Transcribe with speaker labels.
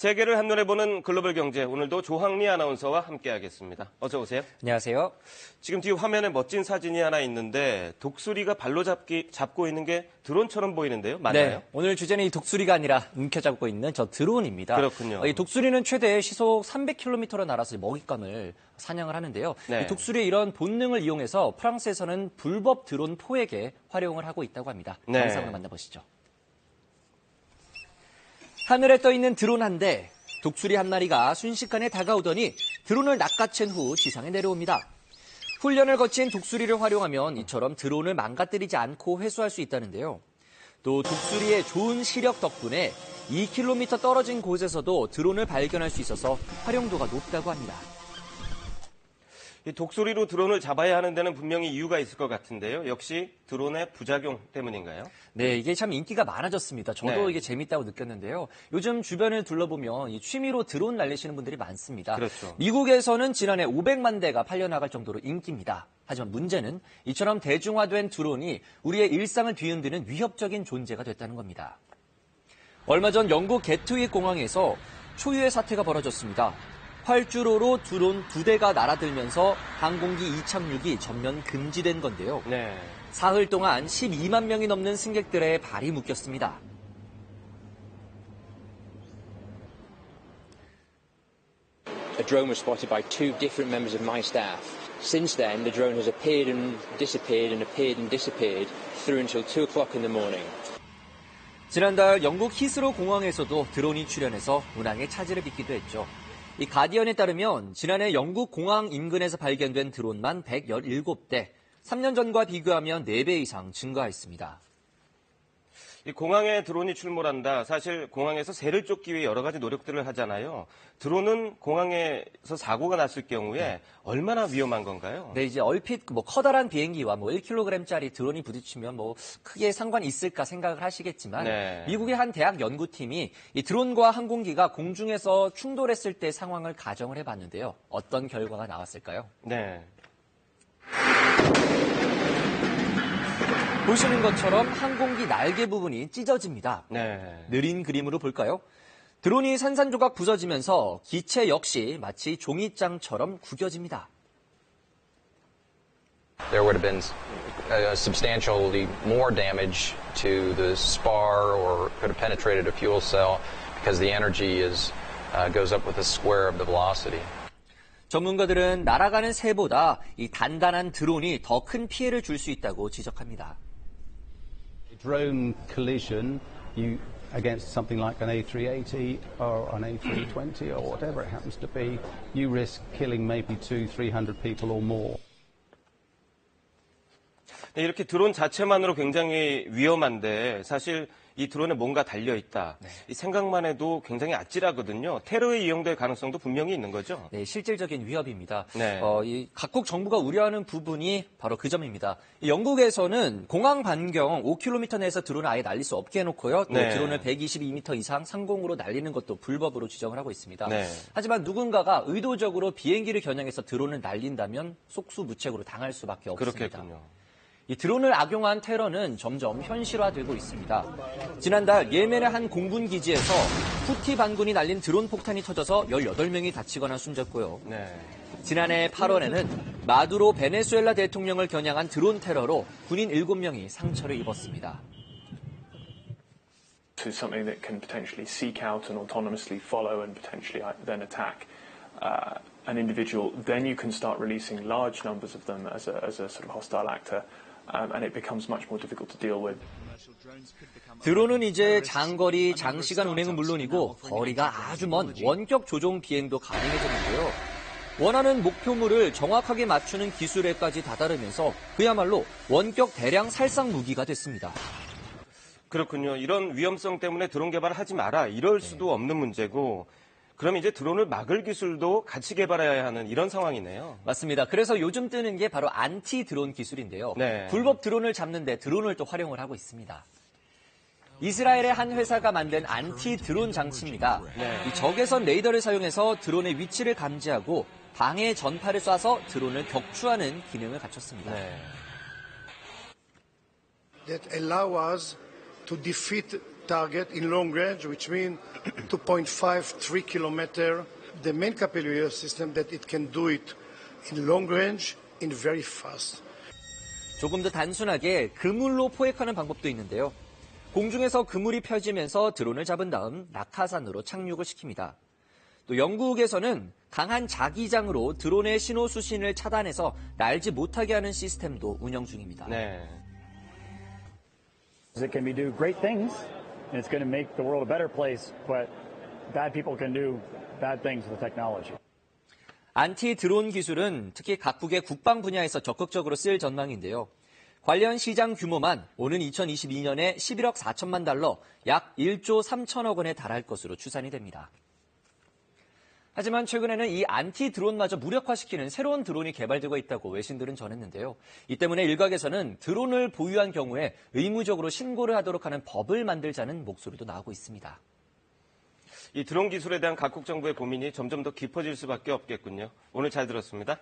Speaker 1: 세계를 한눈에 보는 글로벌 경제, 오늘도 조항리 아나운서와 함께하겠습니다. 어서 오세요.
Speaker 2: 안녕하세요.
Speaker 1: 지금 뒤 화면에 멋진 사진이 하나 있는데 독수리가 발로 잡고 있는 게 드론처럼 보이는데요. 맞나요?
Speaker 2: 네, 오늘 주제는 이 독수리가 아니라 움켜잡고 있는 저 드론입니다.
Speaker 1: 그렇군요.
Speaker 2: 이 독수리는 최대 시속 300km로 날아서 먹잇감을 사냥을 하는데요.
Speaker 1: 네.
Speaker 2: 이 독수리의 이런 본능을 이용해서 프랑스에서는 불법 드론 포획에 활용을 하고 있다고 합니다.
Speaker 1: 네.
Speaker 2: 영상으로 만나보시죠. 하늘에 떠 있는 드론 한 대, 독수리 한 마리가 순식간에 다가오더니 드론을 낚아챈 후 지상에 내려옵니다. 훈련을 거친 독수리를 활용하면 이처럼 드론을 망가뜨리지 않고 회수할 수 있다는데요. 또 독수리의 좋은 시력 덕분에 2km 떨어진 곳에서도 드론을 발견할 수 있어서 활용도가 높다고 합니다.
Speaker 1: 이 독수리로 드론을 잡아야 하는 데는 분명히 이유가 있을 것 같은데요. 역시 드론의 부작용 때문인가요?
Speaker 2: 네, 이게 참 인기가 많아졌습니다. 저도
Speaker 1: 네.
Speaker 2: 이게 재밌다고 느꼈는데요. 요즘 주변을 둘러보면 이 취미로 드론 날리시는 분들이 많습니다.
Speaker 1: 그렇죠.
Speaker 2: 미국에서는 지난해 500만 대가 팔려나갈 정도로 인기입니다. 하지만 문제는 이처럼 대중화된 드론이 우리의 일상을 뒤흔드는 위협적인 존재가 됐다는 겁니다. 얼마 전 영국 게트윅 공항에서 초유의 사태가 벌어졌습니다. 활주로로 드론 2대가 날아들면서 항공기 이착륙이 전면 금지된 건데요.
Speaker 1: 네.
Speaker 2: 사흘 동안 12만 명이 넘는 승객들의 발이 묶였습니다.
Speaker 3: A drone was spotted by two different members of my staff. Since then, the drone has appeared and disappeared and appeared and disappeared through until 2 o'clock in the morning.
Speaker 2: 지난달 영국 히스로 공항에서도 드론이 출현해서 운항에 차질을 빚기도 했죠. 이 가디언에 따르면 지난해 영국 공항 인근에서 발견된 드론만 117대, 3년 전과 비교하면 4배 이상 증가했습니다.
Speaker 1: 이 공항에 드론이 출몰한다. 사실 공항에서 새를 쫓기 위해 여러 가지 노력들을 하잖아요. 드론은 공항에서 사고가 났을 경우에 얼마나 위험한 건가요?
Speaker 2: 네, 이제 얼핏 커다란 비행기와 1kg짜리 드론이 부딪히면 크게 상관이 있을까 생각을 하시겠지만
Speaker 1: 네.
Speaker 2: 미국의 한 대학 연구팀이 이 드론과 항공기가 공중에서 충돌했을 때 상황을 가정을 해봤는데요. 어떤 결과가 나왔을까요?
Speaker 1: 네.
Speaker 2: 보시는 것처럼 항공기 날개 부분이 찢어집니다.
Speaker 1: 네.
Speaker 2: 느린 그림으로 볼까요? 드론이 산산조각 부서지면서 기체 역시 마치 종이장처럼 구겨집니다.
Speaker 4: There would have been substantially more damage to the spar or could have penetrated a fuel cell because the energy goes up with the square of the velocity.
Speaker 2: 전문가들은 날아가는 새보다 이 단단한 드론이 더 큰 피해를 줄 수 있다고 지적합니다.
Speaker 5: Drone collision, against something like an A380 or an A320 or whatever it happens to be, you risk killing maybe 200-300 people or more.
Speaker 1: 네, 이렇게 드론 자체만으로 굉장히 위험한데 사실 이 드론에 뭔가 달려있다.
Speaker 2: 네.
Speaker 1: 이 생각만 해도 굉장히 아찔하거든요. 테러에 이용될 가능성도 분명히 있는 거죠.
Speaker 2: 네, 실질적인 위협입니다.
Speaker 1: 네.
Speaker 2: 이 각국 정부가 우려하는 부분이 바로 그 점입니다. 영국에서는 공항 반경 5km 내에서 드론을 아예 날릴 수 없게 해놓고요. 또
Speaker 1: 네.
Speaker 2: 드론을 122m 이상 상공으로 날리는 것도 불법으로 지정을 하고 있습니다.
Speaker 1: 네.
Speaker 2: 하지만 누군가가 의도적으로 비행기를 겨냥해서 드론을 날린다면 속수무책으로 당할 수밖에 없습니다.
Speaker 1: 그렇겠군요.
Speaker 2: 이 드론을 악용한 테러는 점점 현실화되고 있습니다. 지난달 예멘의 한 공군 기지에서 후티 반군이 날린 드론 폭탄이 터져서 18명이 다치거나 숨졌고요.
Speaker 1: 네.
Speaker 2: 지난해 8월에는 마두로 베네수엘라 대통령을 겨냥한 드론 테러로 군인 7명이 상처를 입었습니다.
Speaker 6: To something that can potentially seek out and autonomously follow and potentially then attack an individual, then you can start releasing large numbers of them as a sort of hostile actor. And it becomes much more difficult to deal with.
Speaker 2: 드론은 이제 장거리, 장시간 운행은 물론이고 거리가 아주 먼 원격 조종 비행도 가능해졌는데요. 원하는 목표물을 정확하게 맞추는 기술에까지 다다르면서 그야말로 원격 대량 살상 무기가 됐습니다.
Speaker 1: 그렇군요. 이런 위험성 때문에 드론 개발을 하지 마라. 이럴 수도 없는 문제고 그럼 이제 드론을 막을 기술도 같이 개발해야 하는 이런 상황이네요.
Speaker 2: 맞습니다. 그래서 요즘 뜨는 게 바로 안티 드론 기술인데요.
Speaker 1: 네.
Speaker 2: 불법 드론을 잡는데 드론을 또 활용을 하고 있습니다. 이스라엘의 한 회사가 만든 안티 드론 장치입니다.
Speaker 1: 네.
Speaker 2: 이 적외선 레이더를 사용해서 드론의 위치를 감지하고 방해 전파를 쏴서 드론을 격추하는 기능을 갖췄습니다.
Speaker 1: 네.
Speaker 7: That allow us to defeat target in long range, which means 2.5, 3 kilometers. The main capillary system that it can do it in long range and very fast.
Speaker 2: 조금 더 단순하게 그물로 포획하는 방법도 있는데요. 공중에서 그물이 펴지면서 드론을 잡은 다음 낙하산으로 착륙을 시킵니다. 또 영국에서는 강한 자기장으로 드론의 신호 수신을 차단해서 날지 못하게 하는 시스템도 운영 중입니다.
Speaker 1: 네.
Speaker 8: It can do great things, and it's going to make the world a better place, but bad people can do bad things with the technology.
Speaker 2: 안티 드론 기술은 특히 각국의 국방 분야에서 적극적으로 쓰일 전망인데요. 관련 시장 규모만 오는 2022년에 11억 4천만 달러, 약 1조 3천억 원에 달할 것으로 추산이 됩니다. 하지만 최근에는 이 안티 드론마저 무력화시키는 새로운 드론이 개발되고 있다고 외신들은 전했는데요. 이 때문에 일각에서는 드론을 보유한 경우에 의무적으로 신고를 하도록 하는 법을 만들자는 목소리도 나오고 있습니다.
Speaker 1: 이 드론 기술에 대한 각국 정부의 고민이 점점 더 깊어질 수밖에 없겠군요. 오늘 잘 들었습니다.